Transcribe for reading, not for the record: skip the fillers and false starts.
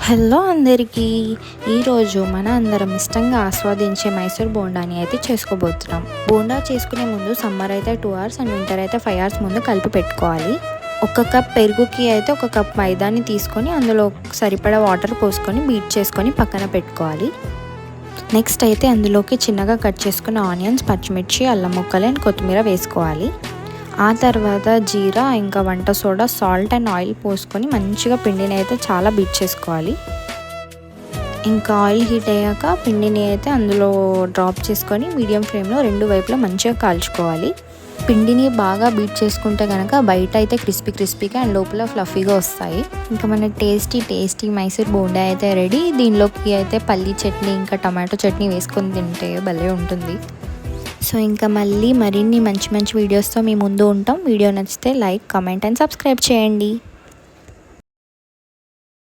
Hello అందరికీ, ఈరోజు మన అందరం ఇష్టంగా ఆస్వాదించే మైసూర్ బోండాని అయితే చేసుకోబోతున్నాం. బోండా చేసుకునే ముందు సమ్మర్ అయితే 2 hours అండ్ వింటర్ అయితే 5 hours ముందు కలిపి పెట్టుకోవాలి. 1 కప్ పెరుగుకి అయితే 1 కప్ మైదాని తీసుకొని అందులో సరిపడా వాటర్ పోసుకొని బీట్ చేసుకొని పక్కన పెట్టుకోవాలి. నెక్స్ట్ అయితే అందులోకి చిన్నగా కట్ చేసుకున్న ఆనియన్స్, పచ్చిమిర్చి, అల్లం ముక్కలు అండ్ కొత్తిమీర వేసుకోవాలి. ఆ తర్వాత జీరా, ఇంకా వంట సోడా, సాల్ట్ అండ్ ఆయిల్ పోసుకొని మంచిగా పిండిని అయితే చాలా బీట్ చేసుకోవాలి. ఇంకా ఆయిల్ హీట్ అయ్యాక పిండిని అయితే అందులో డ్రాప్ చేసుకొని మీడియం ఫ్లేమ్లో 2 వైపులా మంచిగా కాల్చుకోవాలి. పిండిని బాగా బీట్ చేసుకుంటే కనుక బయట అయితే క్రిస్పీగా అండ్ లోపల ఫ్లఫీగా వస్తాయి. ఇంకా మన టేస్టీ మైసూర్ బోండా అయితే రెడీ. దీనిలోకి అయితే పల్లీ చట్నీ ఇంకా టమాటో చట్నీ వేసుకొని తింటే భలే ఉంటుంది. సో ఇంకా మళ్ళీ మరిన్ని మంచి వీడియోస్తో మీ ముందు ఉంటాం. వీడియో నచ్చితే లైక్, కామెంట్ అండ్ సబ్స్క్రైబ్ చేయండి.